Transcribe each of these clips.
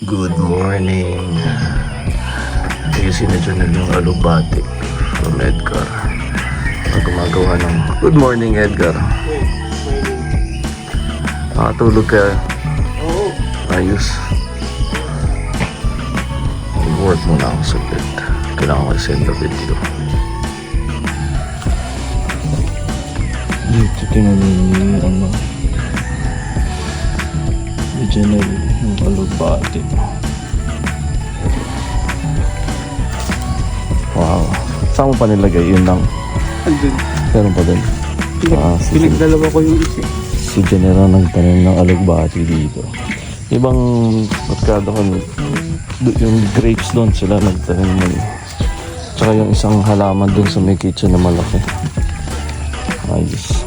Good morning. Ayusin na dyan yung alubati from Edgar. Gumagawa ng good morning, Edgar. Nakatulog ka. Ayos. Mag-work muna ako saglit. Kailangan ko i-send na video. Dito tinanin yung original yung alubati. Wow. Saan mo pa nilagay? Yun lang. Andun. Meron pa din. Pinagdalawa ko yung isa. Si General nagtanim ng alugbati dito. Ibang matkada ko yung grapes doon sila nagtanim ng. Tsaka yung isang halaman doon sa may kitchen na malaki. Ayos.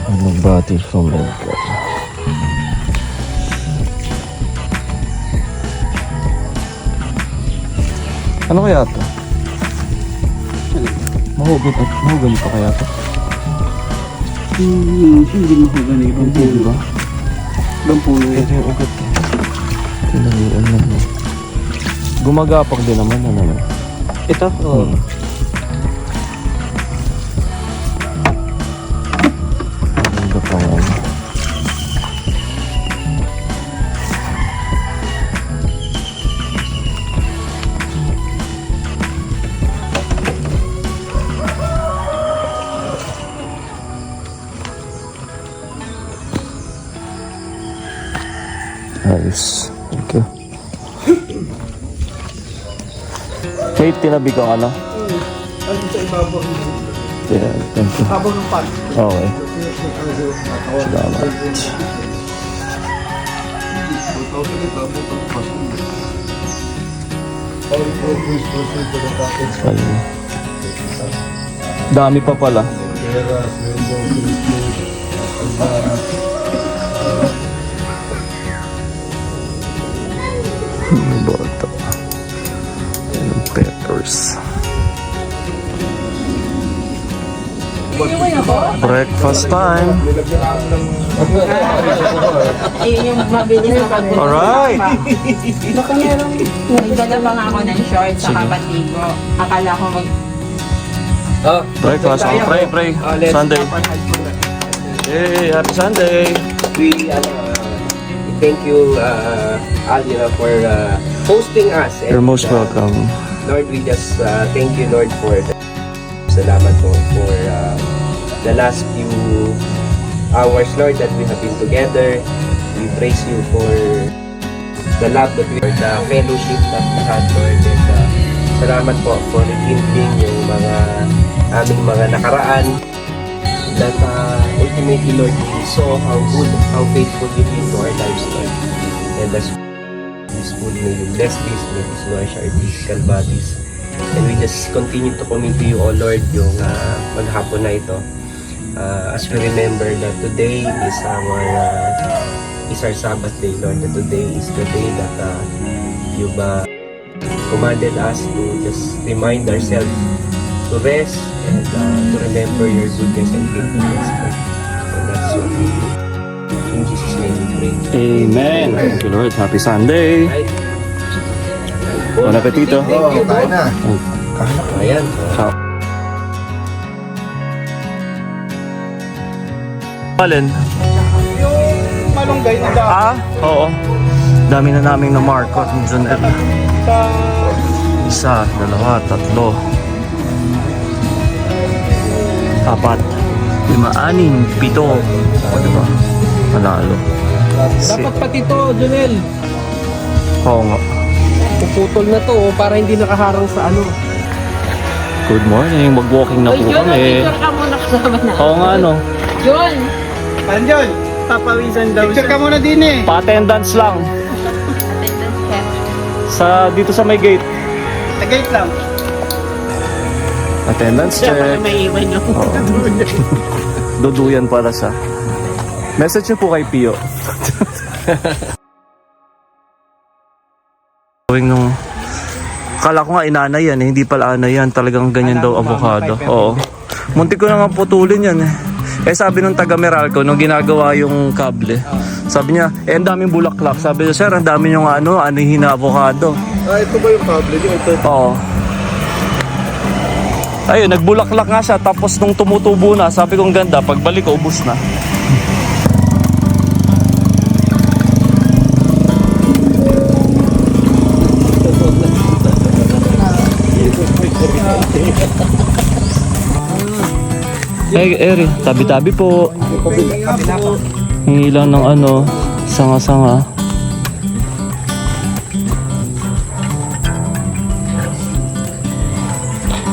Alugbati from Edgar. Ano kaya ito? Mahugani pa kaya ito? Hindi mahugani. Ibang puno ba? Ibang puno Ito yung ugat. Tinahian lang. Gumagapag din naman. Ano? Ito? Oo. Maganda pa yan. Ayos. Thank you. Kate, tinabi ko ano? Ano sa ibabaw? Yeah, thank you. Habang ng pan. Okay. Salamat. Ayun. Dami pa pala. Bota. Yung peppers. Breakfast time. Ayun yung mabilis na pag- Alright. Nagdala pa nga ako ng shorts sa kapatigo. Akala ko mag... Breakfast. Pray. Sunday. Hey, happy Sunday. We thank you, Alina, for hosting us. And, You're most welcome. Lord, we just thank you, Lord, for the salamat po for the last few hours, Lord, that we have been together. We praise you for the love that we the fellowship that we had, Lord. And salamat po for rekindling yung mga aming mga nakaraan that ultimately, Lord, we saw how good, how faithful you've been to our lives, Lord. And as this food, may you bless this, may this nourish our physical bodies. And we just continue to commit to you, O Lord, yung maghapon na ito. As we remember that today is our Sabbath day, Lord. That today is the day that you've commanded us to just remind ourselves to rest and to remember your goodness and faithfulness, Lord. And that's what we do. In Jesus' name we pray. Amen. Thank you, Lord. Happy Sunday. Right? Bon appetito. Kain na. Ayan. Ciao. Alin? Yung malunggay na dami. Oo. Dami na naming na-markot ni Jonel. Sa... 1, 2, 3, 4, 5, 6, 7. O, diba? Manalo. Dapat pati to, Jonel. Oo nga. Puputol na to para hindi nakaharang sa ano. Good morning. Mag-walking na po kami. Picture ka muna kasama na. Oo nga, no? John! Andiyon! Papawisan daw siya. Picture ka muna din eh. Pa-attendance lang. Attendance check. Dito sa may gate. Sa gate lang. Attendance check. May iwan yung... Oo. Duduyan para sa... Message niyo po kay Pio. Gawing nung... Akala ko nga inanay yan eh. Hindi pala anay yan. Talagang ganyan daw avocado. Oo. Muntik ko na nga putulin yan eh. Eh sabi nung taga Meralco, nung ginagawa yung kable, sabi niya, ang daming bulaklak. Sabi niya, sir, ang dami yung anihin na avocado. Ito ba yung kable? Ito. Oo. Ayun, nagbulaklak nga siya. Tapos nung tumutubo na, sabi kong ganda, pagbalik ko, ubus na. Eri, tabi-tabi po. Hingi lang ng sanga-sanga.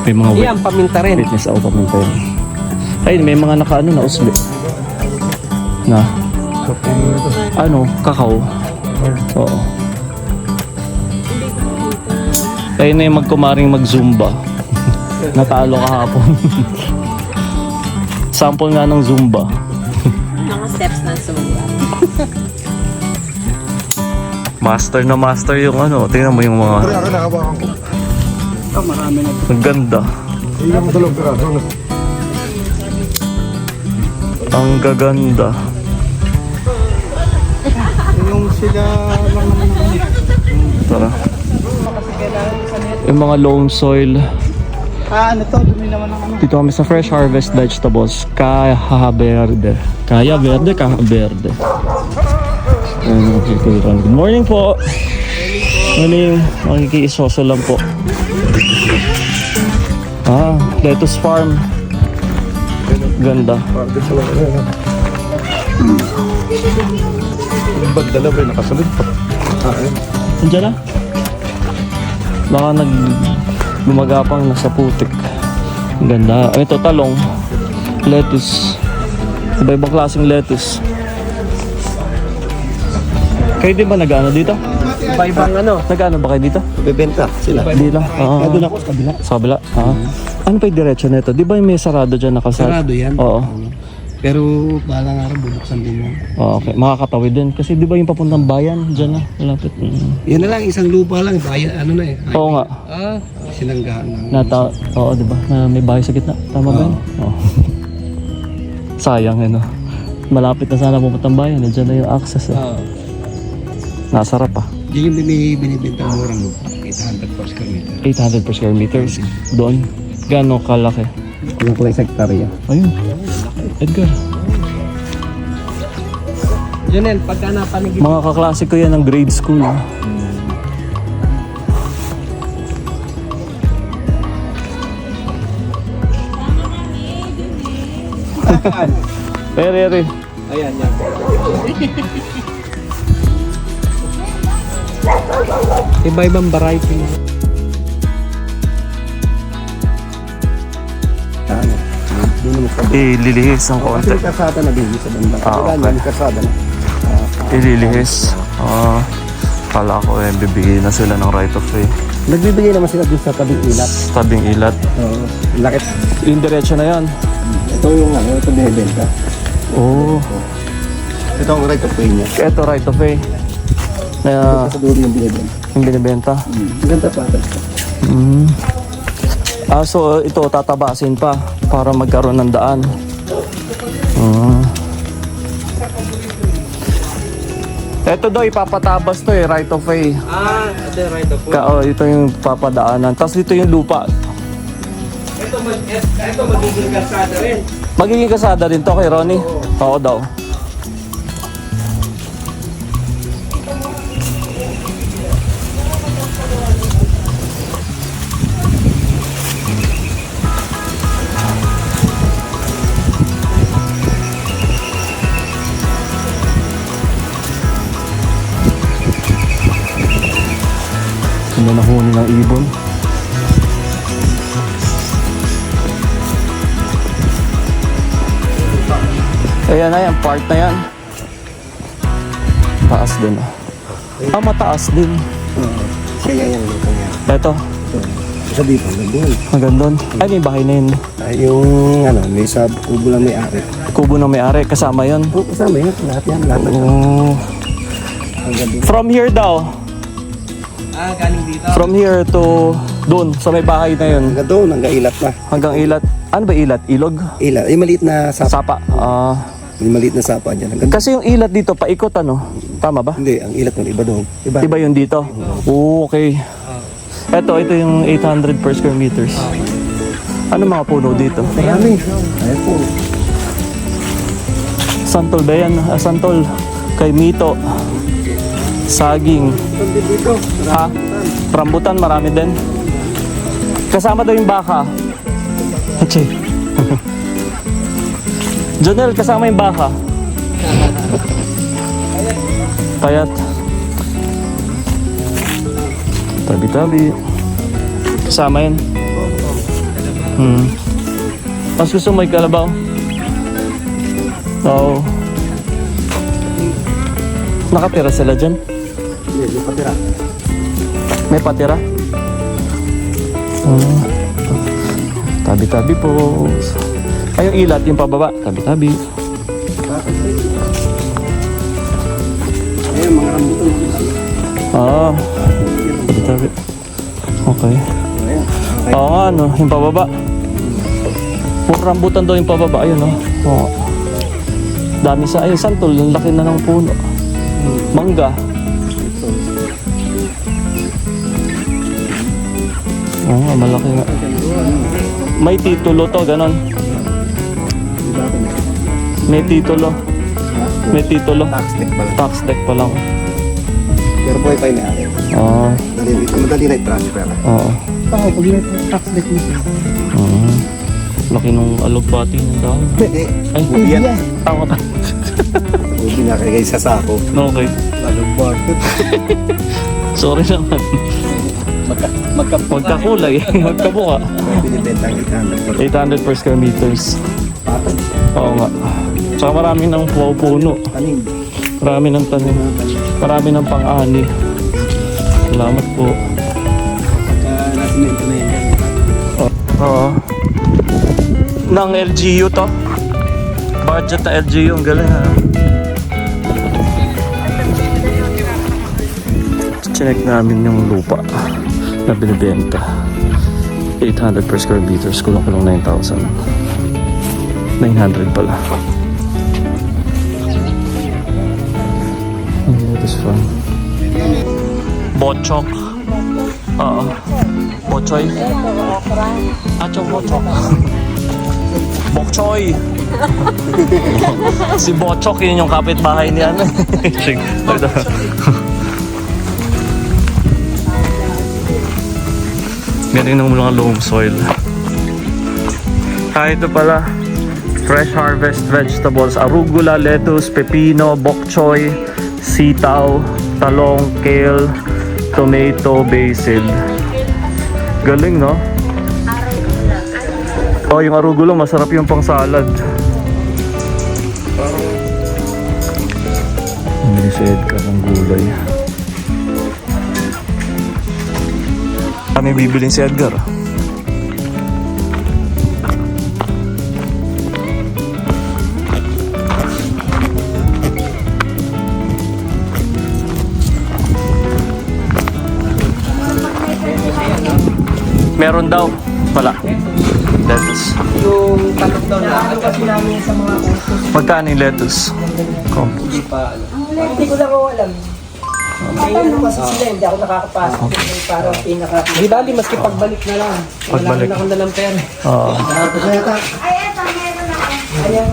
May mga Yan, paminta rin. witness ako paminta yun. Ayun, may mga na usli. Na? Kakao. Oo. Ayun na yung magkumaring mag-zumba. Natalo kahapon. Sample nga ng zumba. Mga steps ng Zumba. Master na master yung tingnan mo yung mga Ako nakabakan ko. Marami na. ang ganda. Ilang dalawang piraso. Ang gaganda. Yung sila lang naman. Tara. Yung mga loam soil. Ano to? Dumi naman ang Dito kami sa Fresh Harvest Vegetables. Caja Verde. Caja Verde, Caja Verde. Ayun, good morning po. Morning. Makikiisoso lang po. Lettuce farm. Ganda. Bag dalawa rin nakasunod pa. Nandiyan na? Baka gumagapang nasa putik. Ang ganda. Ito talong. Lettuce. Iba-ibang klaseng lettuce. Kayo din ba nag-ano dito? Iba-ibang Nag-ano ba kayo dito? Bebenta sila. Hindi lang. Doon ako sa kabila. Sa kabila? Ano pa yung diretso nito? Di ba yung may sarado dyan nakasal? Sarado yan. Oo. Pero balang araw bubuksan din yan. Okay. Makakatawid din. Kasi di ba yung papuntang bayan? Dyan na. Malapit. Yan na lang, isang lupa lang. Bayan, Oo nga. Sinanggahan lang. Oo, di ba? Na may bahay sa gitna. Tama ba yun? Oo. Sayang, malapit na sana pupuntang bayan. Diyan na yung access. Nasarap pa. Diyan yung binibenta ang murang lupa. 800 per square meter. 800 per square meters. Doon. Gano'ng kalaki? Yung kulay hektarya. Ayun. Edgar. Junel, pagka napanigid. Mga kaklase ko yan ng grade school. Eri. Ayan, yan. Iba-ibang variety. Ililihis ng konti. Kasada na din sa banda. Okay. Kasada na. Ililihis. Kala ko bibigyan na sila ng right of way. Nagbibigay naman sila dun sa tabing ilat. Tabing ilat. Lakit. Yung diretso na yan. Ito yung ito binibenta. Oh. Ito ang right of way niya. Ito right of way. Na Sa dulo yung binibenta. yung binibenta. Ganda pa. So ito tatabasin pa para magkaroon ng daan. Ito daw ipapatabas to right of way. Ito right of way. Ito yung papadaanan. Tapos dito yung lupa. Ito magiging kasada rin. Magiging kasada rin to kay Ronnie. Oo daw. Hindi nahuni ng ibon. Ayan na yan, part na yan. Taas din. Mataas din. Kaya yung lupa niya. Ito, Sa dito, nagdun. hanggang doon. Ay, may bahay na yun. Yung may sa kubo lang may ari. Kubo na may-ari, kasama yun. Oo, kasama yun. Lahat yan. Lahat na. Oh. Hanggang dun. From here daw. Galing dito. From here to Doon, sa may bahay na yun. Hanggang doon, hanggang ilat na. Hanggang ilat. Ano ba ilat? Ilog? Ilat. Yung maliit na sapa. Sapa. Yung maliit na sapa dyan. Hanggang... Kasi yung ilat dito, paikot ano? Tama ba? Hindi, ang ilat ng iba doon. Iba yun dito? Oo, okay. Ito yung 800 per square meters. Ano mga puno dito? Marami. Ayan po. Santol ba yan? Santol. Kay Mito. Saging. Dito. Ha? Rambutan, marami din. Kasama daw yung baka. Hachi. Jonel, kasama yung baka. Payat. Tabi-tabi. Kasama yun. Mas gusto mo yung kalabaw? Oo. Nakatira sila dyan? Hindi, yung patira. May patira? Tabi-tabi po. Ay, yung ilat, yung pababa. Tabi-tabi. Ayan, mga rambutan. Tabi-tabi. Okay. Oo nga, no? Yung pababa. Puro rambutan daw yung pababa. Ayun, no? Oo. Dami sa... Ayun, santol. Ang laki na ng puno. Mangga. Oo nga, malaki nga. May titulo to, ganon. May titulo. May titulo. Tax deck pala. Tax deck pa lang. Pero buhay pa yung may-ari. Oo. Madali na i-transfer. Oo. Oo, pag may tax deck nito. Laki nung alugbati ng dahon. Hindi. Ay, Ubi yan. tama ka. Ubi na kagay sa sako. Okay. Alugbart. Sorry naman. Magkakulay. Magkabuka. Binibenta ang 800. 800 per square meters. Patag. Oo nga. Tsaka marami ng puno. Tanim. Marami ng tanim. Marami ng pang-ani. Salamat po. Pagka nasimento na yun. Oo. Ng LGU to. Budget na LGU. Ang galing ha. Chinek namin yung lupa na binibenta. 800 per square meters. Kulang-kulang 9,000. 900 pala. This one. Bochok. Oo. Bochoy. Achong bochok. Bokchoy. Si Bochok yun yung kapitbahay ni ano. Galing ng mga loam soil. Ito pala. Fresh harvest vegetables. Arugula, lettuce, pepino, bok choy, sitaw, talong, kale, tomato, basil. Galing, no? Oh, yung arugula, masarap yung pang salad. Hindi si Edgar ng gulay. Kami bibiling si Edgar. Meron daw. Wala. Lettuce. Yung tatak daw na ano kasi namin sa mga compost. Magkano yung lettuce? Compost. Hindi ko lang alam. May ano kasi sila, hindi ako nakakapasok. May parang pinaka... Di bali, maski pagbalik na lang. Pagbalik. Wala na akong dalang pera. Oo. Ayan.